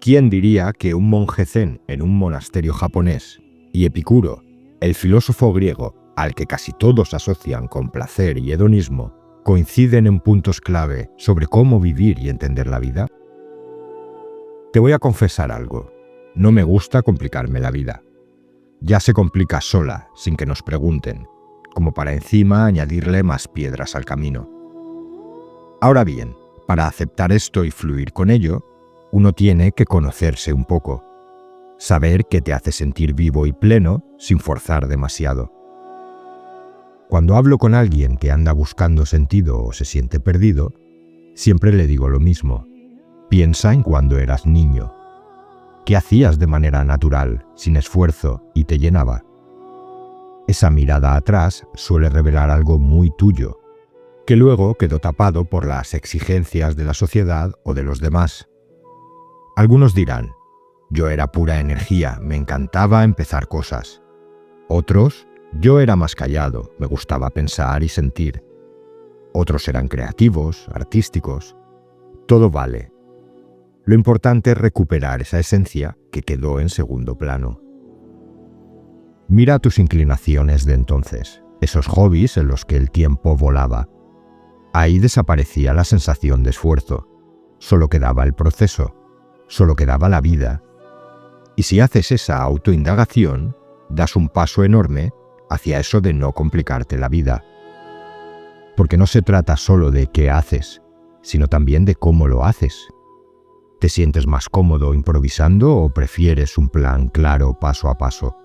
¿Quién diría que un monje zen en un monasterio japonés y Epicuro, el filósofo griego al que casi todos asocian con placer y hedonismo, coinciden en puntos clave sobre cómo vivir y entender la vida? Te voy a confesar algo. No me gusta complicarme la vida. Ya se complica sola, sin que nos pregunten, como para encima añadirle más piedras al camino. Ahora bien, para aceptar esto y fluir con ello, uno tiene que conocerse un poco, saber qué te hace sentir vivo y pleno sin forzar demasiado. Cuando hablo con alguien que anda buscando sentido o se siente perdido, siempre le digo lo mismo. Piensa en cuando eras niño. ¿Qué hacías de manera natural, sin esfuerzo, y te llenaba? Esa mirada atrás suele revelar algo muy tuyo, que luego quedó tapado por las exigencias de la sociedad o de los demás. Algunos dirán, yo era pura energía, me encantaba empezar cosas. Otros, yo era más callado, me gustaba pensar y sentir. Otros eran creativos, artísticos. Todo vale. Lo importante es recuperar esa esencia que quedó en segundo plano. Mira tus inclinaciones de entonces, esos hobbies en los que el tiempo volaba. Ahí desaparecía la sensación de esfuerzo, solo quedaba el proceso. Solo quedaba la vida. Y si haces esa autoindagación, das un paso enorme hacia eso de no complicarte la vida. Porque no se trata solo de qué haces, sino también de cómo lo haces. ¿Te sientes más cómodo improvisando o prefieres un plan claro paso a paso?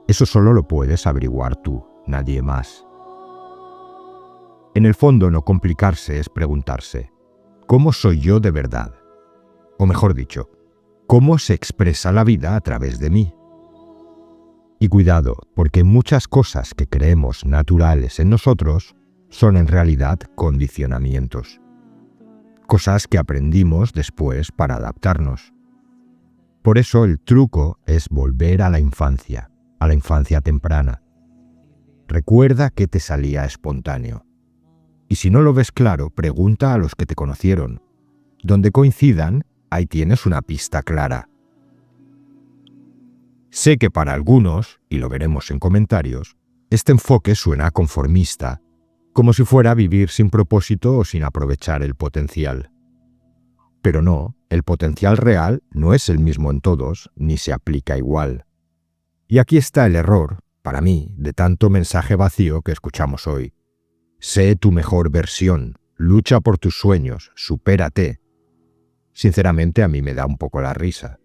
Eso solo lo puedes averiguar tú, nadie más. En el fondo, no complicarse es preguntarse, ¿cómo soy yo de verdad? O mejor dicho, ¿cómo se expresa la vida a través de mí? Y cuidado, porque muchas cosas que creemos naturales en nosotros son en realidad condicionamientos. Cosas que aprendimos después para adaptarnos. Por eso el truco es volver a la infancia temprana. Recuerda qué te salía espontáneo. Y si no lo ves claro, pregunta a los que te conocieron. Donde coincidan, ahí tienes una pista clara. Sé que para algunos, y lo veremos en comentarios, este enfoque suena conformista, como si fuera vivir sin propósito o sin aprovechar el potencial. Pero no, el potencial real no es el mismo en todos, ni se aplica igual. Y aquí está el error, para mí, de tanto mensaje vacío que escuchamos hoy. Sé tu mejor versión, lucha por tus sueños, supérate. Sinceramente, a mí me da un poco la risa.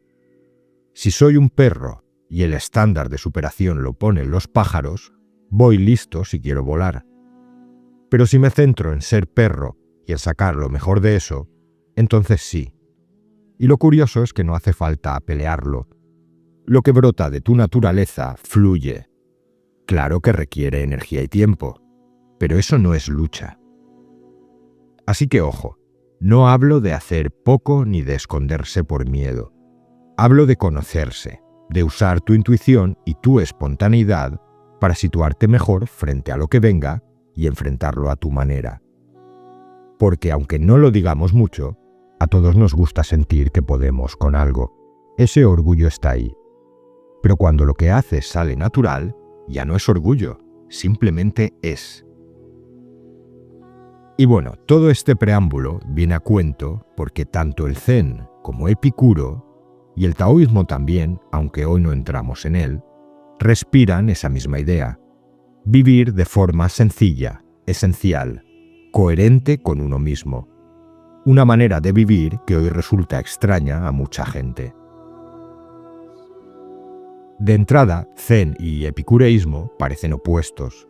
Si soy un perro y el estándar de superación lo ponen los pájaros, voy listo si quiero volar. Pero si me centro en ser perro y en sacar lo mejor de eso, entonces sí. Y lo curioso es que no hace falta pelearlo. Lo que brota de tu naturaleza fluye. Claro que requiere energía y tiempo, pero eso no es lucha. Así que ojo. No hablo de hacer poco ni de esconderse por miedo. Hablo de conocerse, de usar tu intuición y tu espontaneidad para situarte mejor frente a lo que venga y enfrentarlo a tu manera. Porque aunque no lo digamos mucho, a todos nos gusta sentir que podemos con algo. Ese orgullo está ahí. Pero cuando lo que haces sale natural, ya no es orgullo, simplemente es. Y bueno, todo este preámbulo viene a cuento porque tanto el Zen como Epicuro, y el taoísmo también, aunque hoy no entramos en él, respiran esa misma idea. Vivir de forma sencilla, esencial, coherente con uno mismo. Una manera de vivir que hoy resulta extraña a mucha gente. De entrada, Zen y epicureísmo parecen opuestos.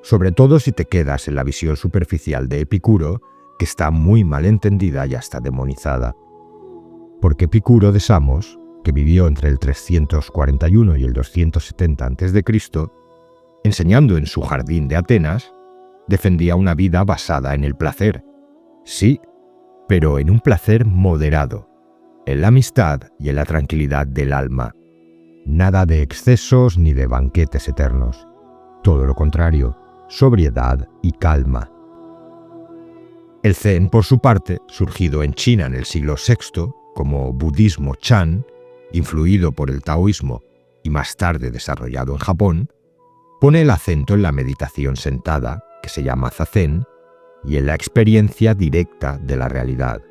Sobre todo si te quedas en la visión superficial de Epicuro, que está muy mal entendida y hasta demonizada. Porque Epicuro de Samos, que vivió entre el 341 y el 270 a.C., enseñando en su jardín de Atenas, defendía una vida basada en el placer. Sí, pero en un placer moderado, en la amistad y en la tranquilidad del alma. Nada de excesos ni de banquetes eternos. Todo lo contrario, sobriedad y calma. El Zen, por su parte, surgido en China en el siglo VI, como budismo Chan, influido por el taoísmo y más tarde desarrollado en Japón, pone el acento en la meditación sentada, que se llama zazen, y en la experiencia directa de la realidad.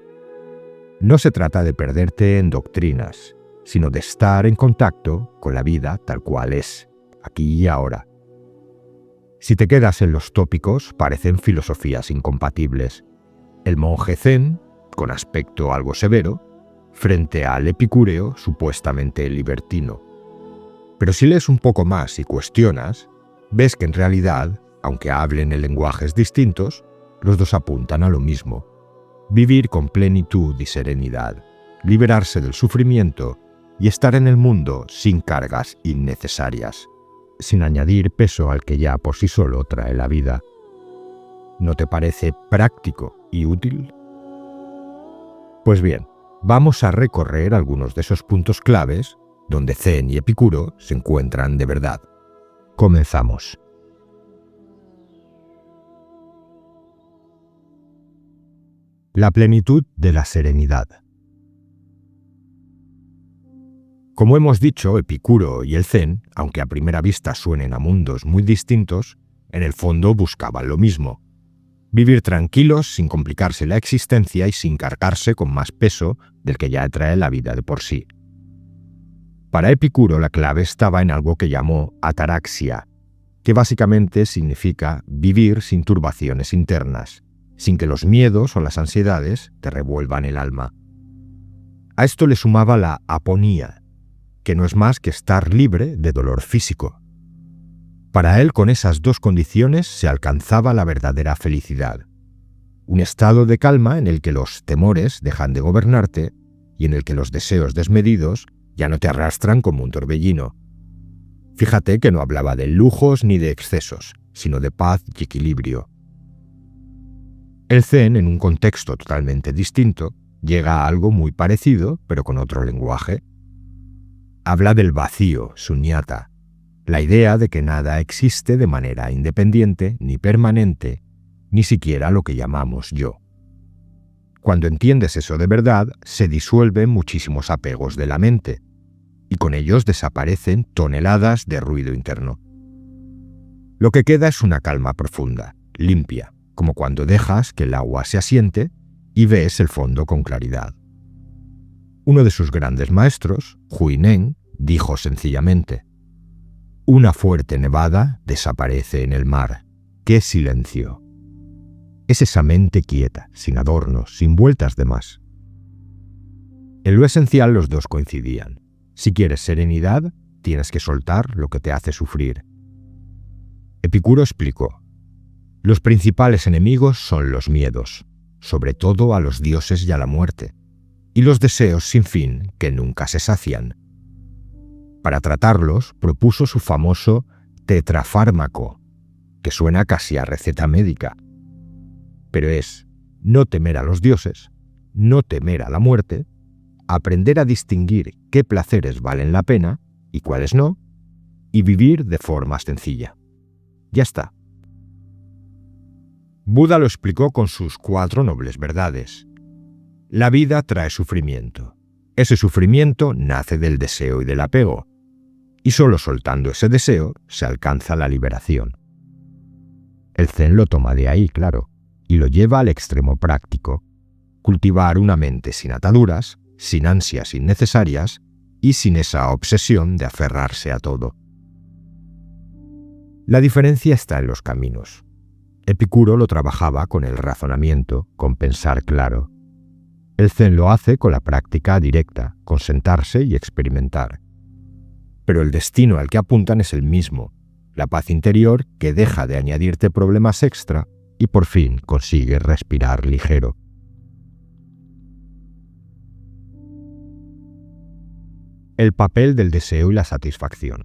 No se trata de perderte en doctrinas, sino de estar en contacto con la vida tal cual es, aquí y ahora. Si te quedas en los tópicos, parecen filosofías incompatibles. El monje zen, con aspecto algo severo, frente al epicúreo supuestamente libertino. Pero si lees un poco más y cuestionas, ves que en realidad, aunque hablen en lenguajes distintos, los dos apuntan a lo mismo: vivir con plenitud y serenidad, liberarse del sufrimiento y estar en el mundo sin cargas innecesarias, sin añadir peso al que ya por sí solo trae la vida. ¿No te parece práctico y útil? Pues bien, vamos a recorrer algunos de esos puntos claves donde Zen y Epicuro se encuentran de verdad. Comenzamos. La plenitud de la serenidad. Como hemos dicho, Epicuro y el Zen, aunque a primera vista suenen a mundos muy distintos, en el fondo buscaban lo mismo: vivir tranquilos sin complicarse la existencia y sin cargarse con más peso del que ya trae la vida de por sí. Para Epicuro la clave estaba en algo que llamó ataraxia, que básicamente significa vivir sin turbaciones internas, sin que los miedos o las ansiedades te revuelvan el alma. A esto le sumaba la aponía, que no es más que estar libre de dolor físico. Para él, con esas dos condiciones se alcanzaba la verdadera felicidad. Un estado de calma en el que los temores dejan de gobernarte y en el que los deseos desmedidos ya no te arrastran como un torbellino. Fíjate que no hablaba de lujos ni de excesos, sino de paz y equilibrio. El Zen, en un contexto totalmente distinto, llega a algo muy parecido, pero con otro lenguaje. Habla del vacío, sunyata, la idea de que nada existe de manera independiente ni permanente, ni siquiera lo que llamamos yo. Cuando entiendes eso de verdad, se disuelven muchísimos apegos de la mente, y con ellos desaparecen toneladas de ruido interno. Lo que queda es una calma profunda, limpia, como cuando dejas que el agua se asiente y ves el fondo con claridad. Uno de sus grandes maestros, Huineng, dijo sencillamente: una fuerte nevada desaparece en el mar. ¡Qué silencio! Es esa mente quieta, sin adornos, sin vueltas de más. En lo esencial los dos coincidían. Si quieres serenidad, tienes que soltar lo que te hace sufrir. Epicuro explicó: los principales enemigos son los miedos, sobre todo a los dioses y a la muerte, y los deseos sin fin que nunca se sacian. Para tratarlos, propuso su famoso tetrafármaco, que suena casi a receta médica. Pero es no temer a los dioses, no temer a la muerte, aprender a distinguir qué placeres valen la pena y cuáles no, y vivir de forma sencilla. Ya está. Buda lo explicó con sus 4 nobles verdades. La vida trae sufrimiento. Ese sufrimiento nace del deseo y del apego, y solo soltando ese deseo se alcanza la liberación. El Zen lo toma de ahí, claro, y lo lleva al extremo práctico: cultivar una mente sin ataduras, sin ansias innecesarias y sin esa obsesión de aferrarse a todo. La diferencia está en los caminos. Epicuro lo trabajaba con el razonamiento, con pensar claro. El Zen lo hace con la práctica directa, con sentarse y experimentar. Pero el destino al que apuntan es el mismo: la paz interior que deja de añadirte problemas extra y por fin consigues respirar ligero. El papel del deseo y la satisfacción.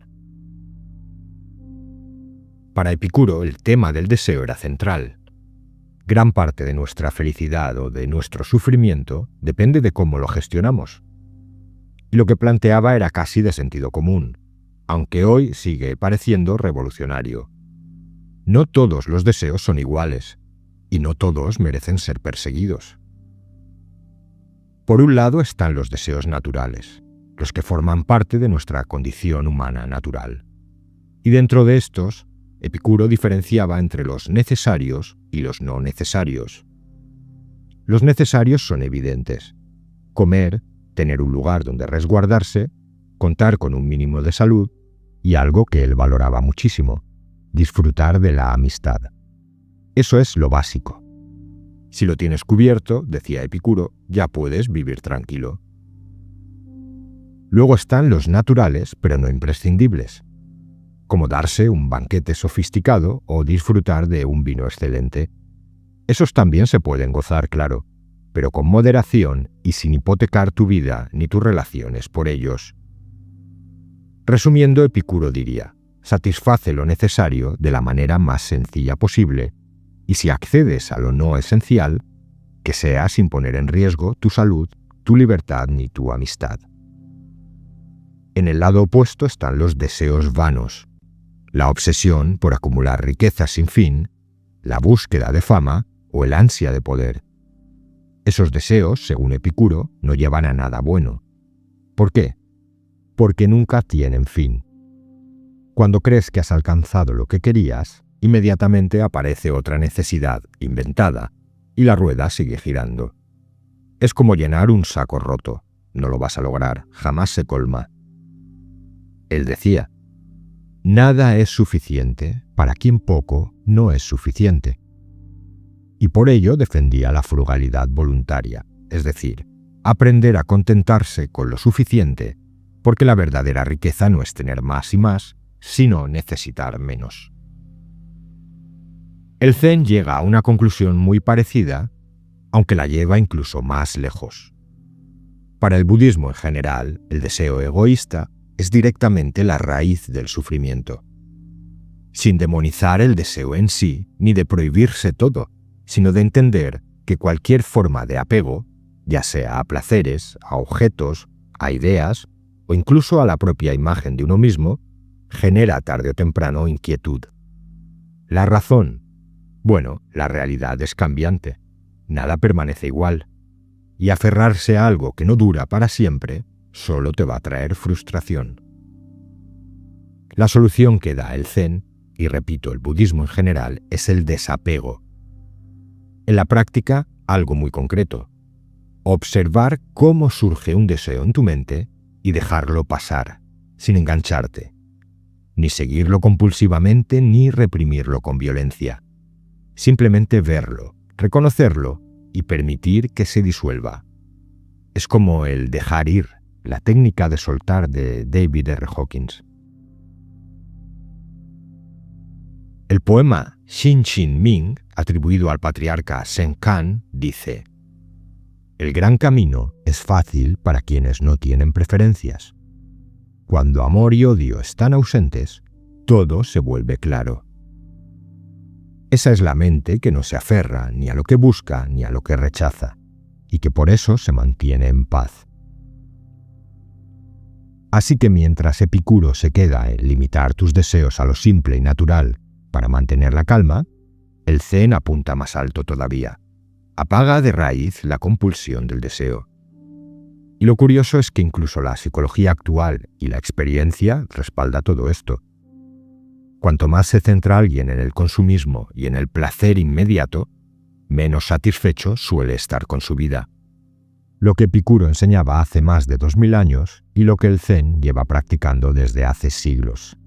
Para Epicuro, el tema del deseo era central. Gran parte de nuestra felicidad o de nuestro sufrimiento depende de cómo lo gestionamos. Y lo que planteaba era casi de sentido común, aunque hoy sigue pareciendo revolucionario. No todos los deseos son iguales, y no todos merecen ser perseguidos. Por un lado están los deseos naturales, los que forman parte de nuestra condición humana natural. Y dentro de estos, Epicuro diferenciaba entre los necesarios y los no necesarios. Los necesarios son evidentes: comer, tener un lugar donde resguardarse, contar con un mínimo de salud y algo que él valoraba muchísimo: disfrutar de la amistad. Eso es lo básico. Si lo tienes cubierto, decía Epicuro, ya puedes vivir tranquilo. Luego están los naturales, pero no imprescindibles, como darse un banquete sofisticado o disfrutar de un vino excelente. Esos también se pueden gozar, claro, pero con moderación y sin hipotecar tu vida ni tus relaciones por ellos. Resumiendo, Epicuro diría: satisface lo necesario de la manera más sencilla posible, y si accedes a lo no esencial, que sea sin poner en riesgo tu salud, tu libertad ni tu amistad. En el lado opuesto están los deseos vanos, la obsesión por acumular riquezas sin fin, la búsqueda de fama o el ansia de poder. Esos deseos, según Epicuro, no llevan a nada bueno. ¿Por qué? Porque nunca tienen fin. Cuando crees que has alcanzado lo que querías, inmediatamente aparece otra necesidad inventada y la rueda sigue girando. Es como llenar un saco roto. No lo vas a lograr, jamás se colma. Él decía: nada es suficiente para quien poco no es suficiente. Y por ello defendía la frugalidad voluntaria, es decir, aprender a contentarse con lo suficiente, porque la verdadera riqueza no es tener más y más, sino necesitar menos. El Zen llega a una conclusión muy parecida, aunque la lleva incluso más lejos. Para el budismo en general, el deseo egoísta es directamente la raíz del sufrimiento. Sin demonizar el deseo en sí, ni de prohibirse todo, sino de entender que cualquier forma de apego, ya sea a placeres, a objetos, a ideas o incluso a la propia imagen de uno mismo, genera tarde o temprano inquietud. La razón: bueno, la realidad es cambiante, nada permanece igual, y aferrarse a algo que no dura para siempre solo te va a traer frustración. La solución que da el Zen, y repito, el budismo en general, es el desapego. En la práctica, algo muy concreto: observar cómo surge un deseo en tu mente y dejarlo pasar, sin engancharte, ni seguirlo compulsivamente ni reprimirlo con violencia. Simplemente verlo, reconocerlo y permitir que se disuelva. Es como el dejar ir, la técnica de soltar de David R. Hawkins. El poema Xin Xin Ming, atribuido al patriarca Zen Kan, dice: el gran camino es fácil para quienes no tienen preferencias. Cuando amor y odio están ausentes, todo se vuelve claro. Esa es la mente que no se aferra ni a lo que busca ni a lo que rechaza, y que por eso se mantiene en paz. Así que mientras Epicuro se queda en limitar tus deseos a lo simple y natural para mantener la calma, el Zen apunta más alto todavía: apaga de raíz la compulsión del deseo. Y lo curioso es que incluso la psicología actual y la experiencia respalda todo esto. Cuanto más se centra alguien en el consumismo y en el placer inmediato, menos satisfecho suele estar con su vida. Lo que Epicuro enseñaba hace más de 2000 años y lo que el Zen lleva practicando desde hace siglos.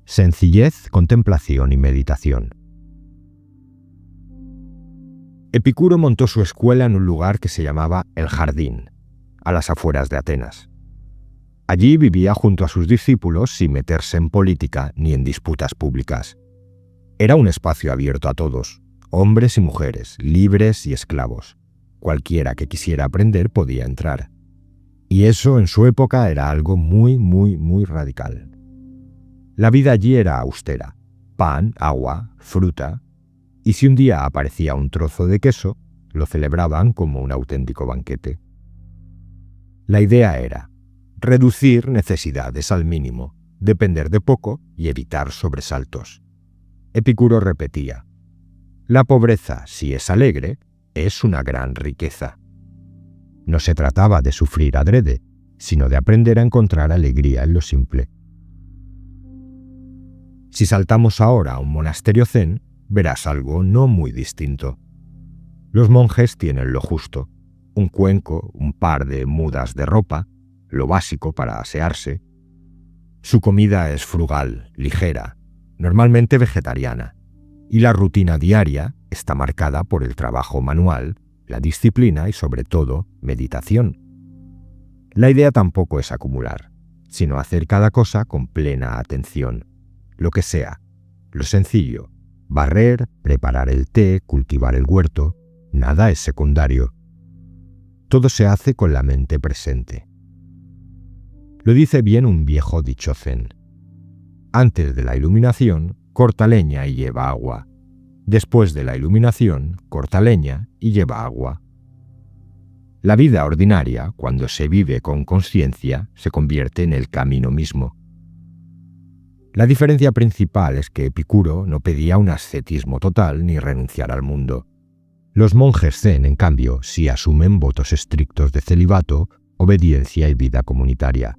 Sencillez, contemplación y meditación. Epicuro montó su escuela en un lugar que se llamaba El Jardín, a las afueras de Atenas. Allí vivía junto a sus discípulos sin meterse en política ni en disputas públicas. Era un espacio abierto a todos, hombres y mujeres, libres y esclavos. Cualquiera que quisiera aprender podía entrar. Y eso en su época era algo muy radical. La vida allí era austera: pan, agua, fruta, y si un día aparecía un trozo de queso, lo celebraban como un auténtico banquete. La idea era reducir necesidades al mínimo, depender de poco y evitar sobresaltos. Epicuro repetía: La pobreza, si es alegre, es una gran riqueza. No se trataba de sufrir adrede, sino de aprender a encontrar alegría en lo simple. Si saltamos ahora a un monasterio zen, verás algo no muy distinto. Los monjes tienen lo justo: un cuenco, un par de mudas de ropa, lo básico para asearse. Su comida es frugal, ligera, normalmente vegetariana, y la rutina diaria está marcada por el trabajo manual, la disciplina y, sobre todo, meditación. La idea tampoco es acumular, sino hacer cada cosa con plena atención, lo que sea, lo sencillo: barrer, preparar el té, cultivar el huerto, nada es secundario. Todo se hace con la mente presente. Lo dice bien un viejo dicho zen: antes de la iluminación, corta leña y lleva agua. Después de la iluminación, corta leña y lleva agua. La vida ordinaria, cuando se vive con conciencia, se convierte en el camino mismo. La diferencia principal es que Epicuro no pedía un ascetismo total ni renunciar al mundo. Los monjes zen, en cambio, sí asumen votos estrictos de celibato, obediencia y vida comunitaria.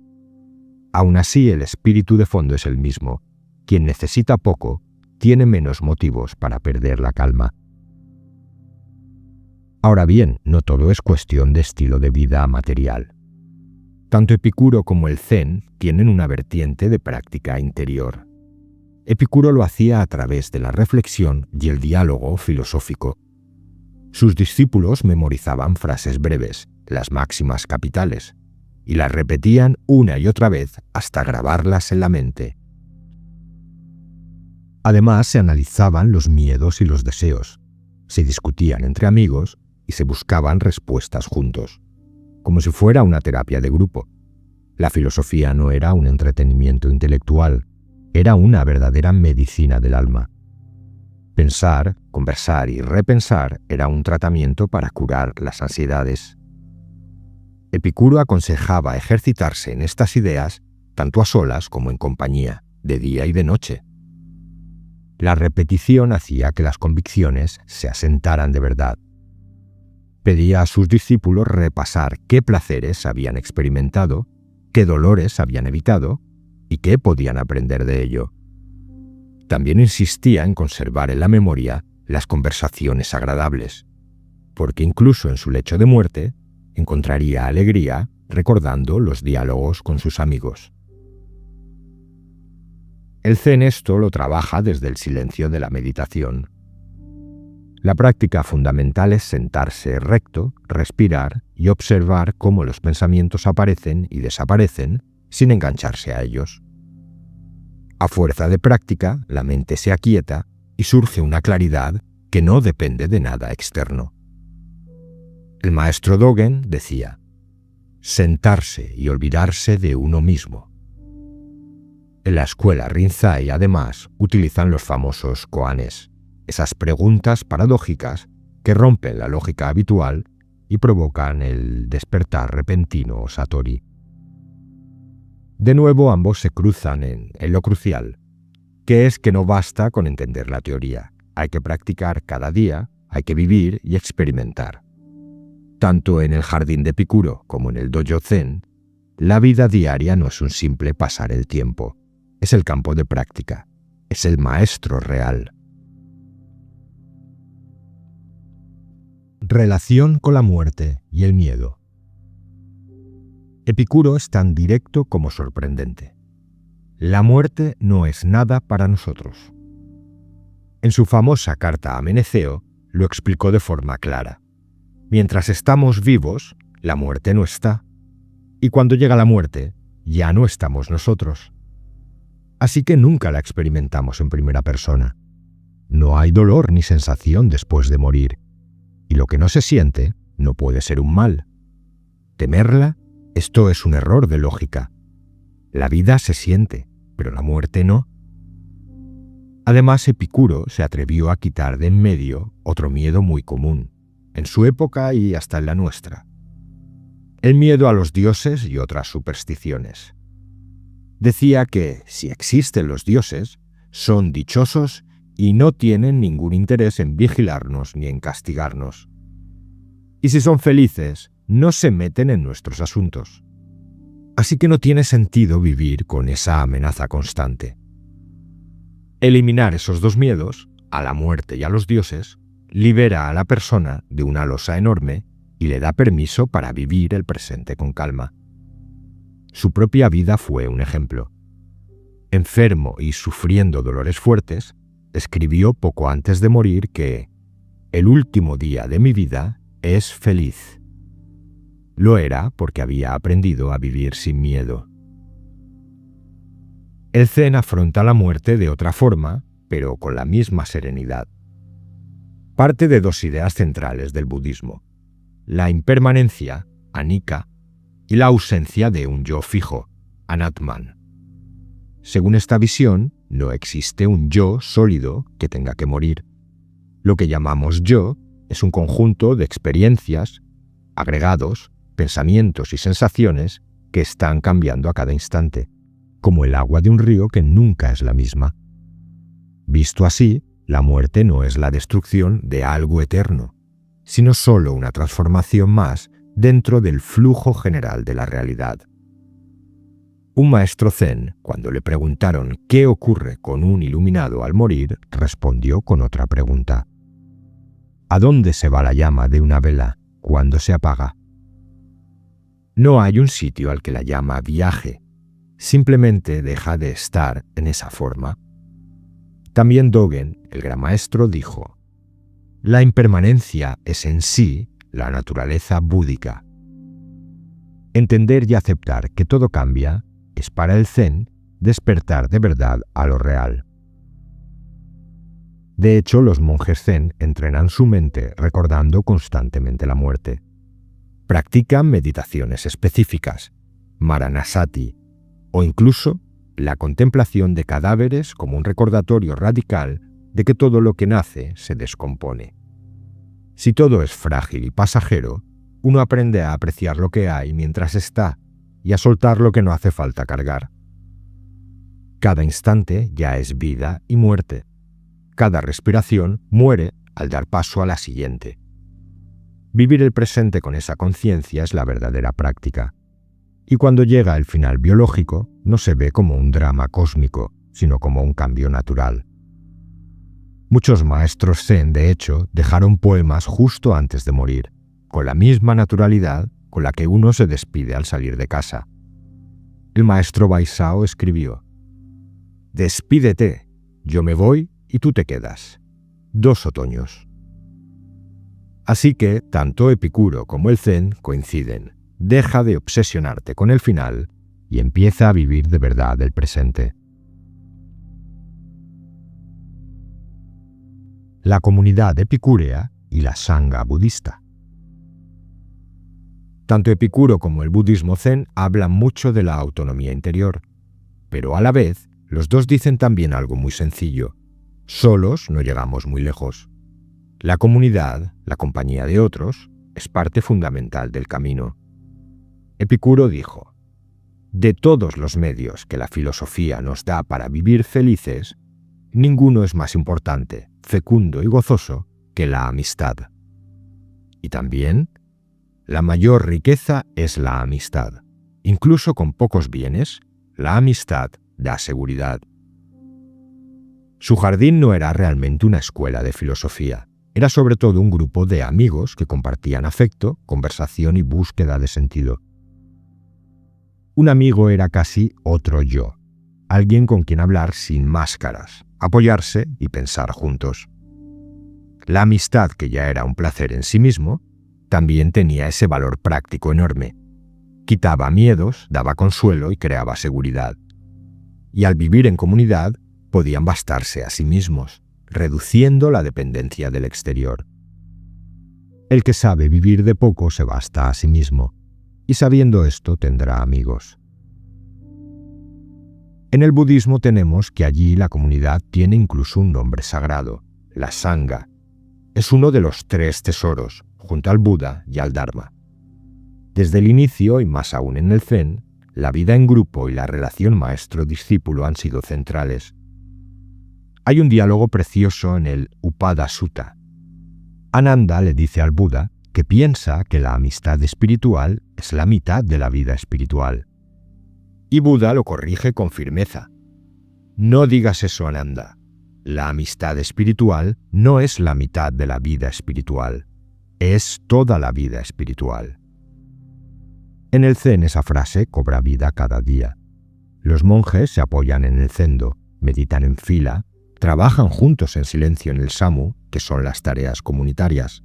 Aún así, el espíritu de fondo es el mismo. Quien necesita poco, tiene menos motivos para perder la calma. Ahora bien, no todo es cuestión de estilo de vida material. Tanto Epicuro como el zen tienen una vertiente de práctica interior. Epicuro lo hacía a través de la reflexión y el diálogo filosófico. Sus discípulos memorizaban frases breves, las máximas capitales, y las repetían una y otra vez hasta grabarlas en la mente. Además, se analizaban los miedos y los deseos, se discutían entre amigos y se buscaban respuestas juntos, como si fuera una terapia de grupo. La filosofía no era un entretenimiento intelectual, era una verdadera medicina del alma. Pensar, conversar y repensar era un tratamiento para curar las ansiedades. Epicuro aconsejaba ejercitarse en estas ideas tanto a solas como en compañía, de día y de noche. La repetición hacía que las convicciones se asentaran de verdad. Pedía a sus discípulos repasar qué placeres habían experimentado, qué dolores habían evitado y qué podían aprender de ello. También insistía en conservar en la memoria las conversaciones agradables, porque incluso en su lecho de muerte encontraría alegría recordando los diálogos con sus amigos. El zen esto lo trabaja desde el silencio de la meditación. La práctica fundamental es sentarse recto, respirar y observar cómo los pensamientos aparecen y desaparecen sin engancharse a ellos. A fuerza de práctica, la mente se aquieta y surge una claridad que no depende de nada externo. El maestro Dogen decía: sentarse y olvidarse de uno mismo. En la escuela Rinzai, además, utilizan los famosos koanes, esas preguntas paradójicas que rompen la lógica habitual y provocan el despertar repentino o satori. De nuevo, ambos se cruzan en lo crucial, que es que no basta con entender la teoría, hay que practicar cada día, hay que vivir y experimentar. Tanto en el jardín de Epicuro como en el dojo zen, la vida diaria no es un simple pasar el tiempo, es el campo de práctica, es el maestro real. Relación con la muerte y el miedo. Epicuro es tan directo como sorprendente. La muerte no es nada para nosotros. En su famosa carta a Meneceo lo explicó de forma clara. Mientras estamos vivos, la muerte no está. Y cuando llega la muerte, ya no estamos nosotros. Así que nunca la experimentamos en primera persona. No hay dolor ni sensación después de morir. Y lo que no se siente no puede ser un mal. Temerla, esto es un error de lógica. La vida se siente, pero la muerte no. Además, Epicuro se atrevió a quitar de en medio otro miedo muy común, en su época y hasta en la nuestra: el miedo a los dioses y otras supersticiones. Decía que, si existen los dioses, son dichosos y no tienen ningún interés en vigilarnos ni en castigarnos. Y si son felices, no se meten en nuestros asuntos. Así que no tiene sentido vivir con esa amenaza constante. Eliminar esos dos miedos, a la muerte y a los dioses, libera a la persona de una losa enorme y le da permiso para vivir el presente con calma. Su propia vida fue un ejemplo. Enfermo y sufriendo dolores fuertes, escribió poco antes de morir que «El último día de mi vida es feliz». Lo era porque había aprendido a vivir sin miedo. El Zen afronta la muerte de otra forma, pero con la misma serenidad. Parte de dos ideas centrales del budismo: la impermanencia, anicca, y la ausencia de un yo fijo, anatman. Según esta visión, no existe un yo sólido que tenga que morir. Lo que llamamos yo es un conjunto de experiencias, agregados, pensamientos y sensaciones que están cambiando a cada instante, como el agua de un río que nunca es la misma. Visto así, la muerte no es la destrucción de algo eterno, sino solo una transformación más dentro del flujo general de la realidad. Un maestro zen, cuando le preguntaron qué ocurre con un iluminado al morir, respondió con otra pregunta: ¿a dónde se va la llama de una vela cuando se apaga? No hay un sitio al que la llama viaje, simplemente deja de estar en esa forma. También Dogen, el gran maestro, dijo: la impermanencia es en sí la naturaleza búdica. Entender y aceptar que todo cambia es para el Zen despertar de verdad a lo real. De hecho, los monjes Zen entrenan su mente recordando constantemente la muerte. Practican meditaciones específicas, Maranasati, o incluso la contemplación de cadáveres como un recordatorio radical de que todo lo que nace se descompone. Si todo es frágil y pasajero, uno aprende a apreciar lo que hay mientras está y a soltar lo que no hace falta cargar. Cada instante ya es vida y muerte. Cada respiración muere al dar paso a la siguiente. Vivir el presente con esa conciencia es la verdadera práctica. Y cuando llega el final biológico, no se ve como un drama cósmico, sino como un cambio natural. Muchos maestros zen, de hecho, dejaron poemas justo antes de morir, con la misma naturalidad con la que uno se despide al salir de casa. El maestro Baisao escribió: «Despídete, yo me voy y tú te quedas. 2 otoños». Así que, tanto Epicuro como el Zen coinciden. Deja de obsesionarte con el final y empieza a vivir de verdad el presente. La comunidad epicúrea y la sangha budista. Tanto Epicuro como el budismo zen hablan mucho de la autonomía interior, pero a la vez los dos dicen también algo muy sencillo: solos no llegamos muy lejos. La comunidad, la compañía de otros, es parte fundamental del camino. Epicuro dijo: de todos los medios que la filosofía nos da para vivir felices, ninguno es más importante, fecundo y gozoso que la amistad. Y también, la mayor riqueza es la amistad. Incluso con pocos bienes, la amistad da seguridad. Su jardín no era realmente una escuela de filosofía. Era sobre todo un grupo de amigos que compartían afecto, conversación y búsqueda de sentido. Un amigo era casi otro yo, alguien con quien hablar sin máscaras, apoyarse y pensar juntos. La amistad, que ya era un placer en sí mismo, también tenía ese valor práctico enorme. Quitaba miedos, daba consuelo y creaba seguridad. Y al vivir en comunidad, podían bastarse a sí mismos, reduciendo la dependencia del exterior. El que sabe vivir de poco se basta a sí mismo, y sabiendo esto tendrá amigos. En el budismo tenemos que allí la comunidad tiene incluso un nombre sagrado, la sangha. Es uno de los 3 tesoros, junto al Buda y al Dharma. Desde el inicio, y más aún en el Zen, la vida en grupo y la relación maestro-discípulo han sido centrales. Hay un diálogo precioso en el Upada Sutta. Ananda le dice al Buda que piensa que la amistad espiritual es la mitad de la vida espiritual. Y Buda lo corrige con firmeza. No digas eso, Ananda. La amistad espiritual no es la mitad de la vida espiritual. Es toda la vida espiritual. En el Zen esa frase cobra vida cada día. Los monjes se apoyan en el zendo, meditan en fila, trabajan juntos en silencio en el samu, que son las tareas comunitarias.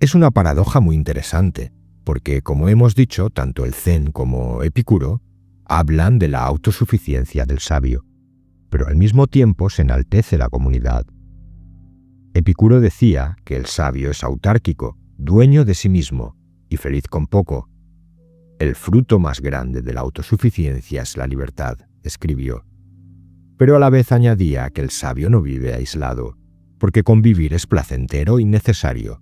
Es una paradoja muy interesante, porque, como hemos dicho, tanto el Zen como Epicuro hablan de la autosuficiencia del sabio, pero al mismo tiempo se enaltece la comunidad. Epicuro decía que el sabio es autárquico, dueño de sí mismo y feliz con poco. El fruto más grande de la autosuficiencia es la libertad, escribió. Pero a la vez añadía que el sabio no vive aislado, porque convivir es placentero y necesario.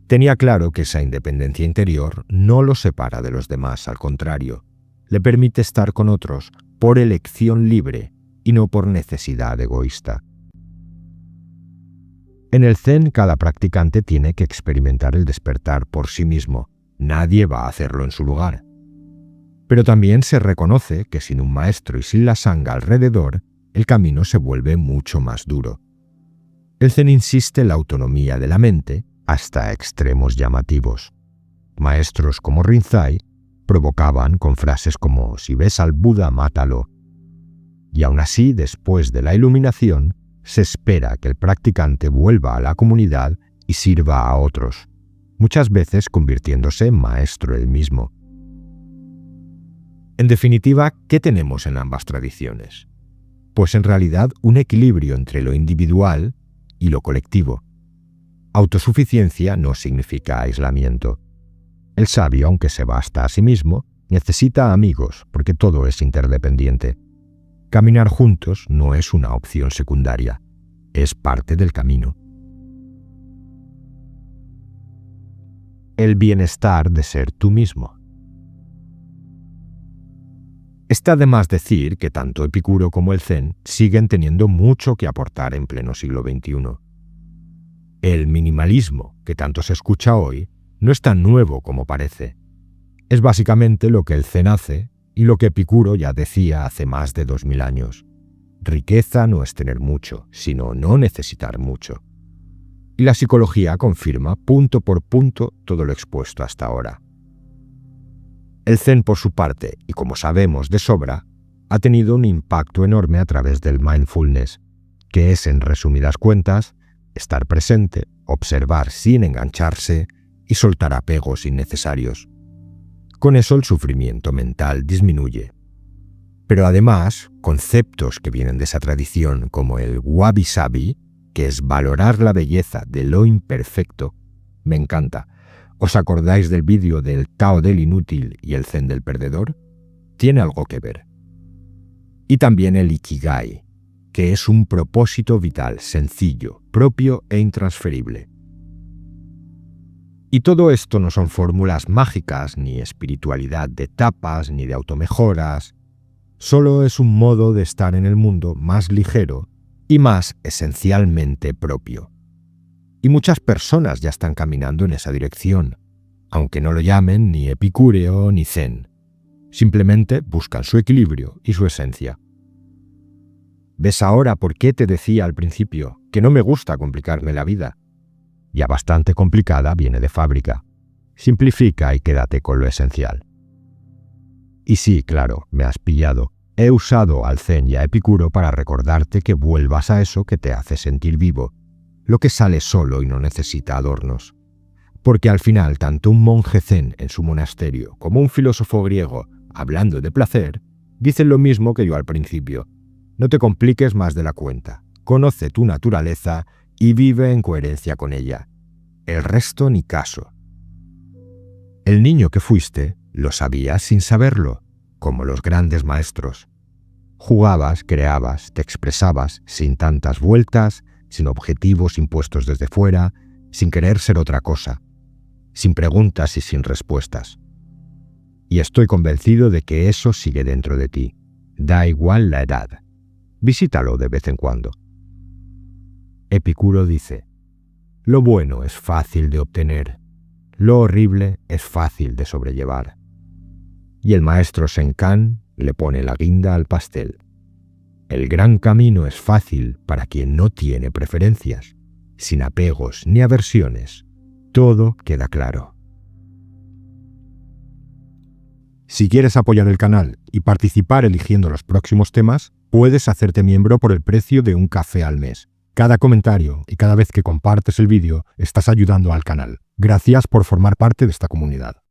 Tenía claro que esa independencia interior no lo separa de los demás, al contrario, le permite estar con otros por elección libre y no por necesidad egoísta. En el Zen, cada practicante tiene que experimentar el despertar por sí mismo. Nadie va a hacerlo en su lugar. Pero también se reconoce que sin un maestro y sin la sangha alrededor, el camino se vuelve mucho más duro. El Zen insiste en la autonomía de la mente hasta extremos llamativos. Maestros como Rinzai provocaban con frases como «si ves al Buda, mátalo». Y aún así, después de la iluminación, se espera que el practicante vuelva a la comunidad y sirva a otros, muchas veces convirtiéndose en maestro él mismo. En definitiva, ¿qué tenemos en ambas tradiciones? Pues en realidad un equilibrio entre lo individual y lo colectivo. Autosuficiencia no significa aislamiento. El sabio, aunque se basta a sí mismo, necesita amigos porque todo es interdependiente. Caminar juntos no es una opción secundaria, es parte del camino. El bienestar de ser tú mismo. Está de más decir que tanto Epicuro como el Zen siguen teniendo mucho que aportar en pleno siglo XXI. El minimalismo, que tanto se escucha hoy, no es tan nuevo como parece. Es básicamente lo que el Zen hace y lo que Epicuro ya decía hace más de 2000 años. Riqueza no es tener mucho, sino no necesitar mucho. Y la psicología confirma punto por punto todo lo expuesto hasta ahora. El Zen, por su parte, y como sabemos de sobra, ha tenido un impacto enorme a través del mindfulness, que es, en resumidas cuentas, estar presente, observar sin engancharse y soltar apegos innecesarios. Con eso el sufrimiento mental disminuye. Pero además, conceptos que vienen de esa tradición como el wabi-sabi, que es valorar la belleza de lo imperfecto, me encanta. ¿Os acordáis del vídeo del Tao del inútil y el Zen del perdedor? Tiene algo que ver. Y también el ikigai, que es un propósito vital sencillo, propio e intransferible. Y todo esto no son fórmulas mágicas, ni espiritualidad de tapas, ni de automejoras. Solo es un modo de estar en el mundo más ligero y más esencialmente propio. Y muchas personas ya están caminando en esa dirección, aunque no lo llamen ni epicúreo ni zen. Simplemente buscan su equilibrio y su esencia. ¿Ves ahora por qué te decía al principio que no me gusta complicarme la vida? Ya bastante complicada viene de fábrica. Simplifica y quédate con lo esencial. Y sí, claro, me has pillado. He usado al Zen y a Epicuro para recordarte que vuelvas a eso que te hace sentir vivo, lo que sale solo y no necesita adornos. Porque al final, tanto un monje zen en su monasterio como un filósofo griego, hablando de placer, dicen lo mismo que yo al principio. No te compliques más de la cuenta. Conoce tu naturaleza y vive en coherencia con ella. El resto ni caso. El niño que fuiste lo sabías sin saberlo, como los grandes maestros. Jugabas, creabas, te expresabas sin tantas vueltas, sin objetivos impuestos desde fuera, sin querer ser otra cosa, sin preguntas y sin respuestas. Y estoy convencido de que eso sigue dentro de ti. Da igual la edad. Visítalo de vez en cuando. Epicuro dice: lo bueno es fácil de obtener, lo horrible es fácil de sobrellevar. Y el maestro Senkan le pone la guinda al pastel. El gran camino es fácil para quien no tiene preferencias, sin apegos ni aversiones. Todo queda claro. Si quieres apoyar el canal y participar eligiendo los próximos temas, puedes hacerte miembro por el precio de un café al mes. Cada comentario y cada vez que compartes el vídeo estás ayudando al canal. Gracias por formar parte de esta comunidad.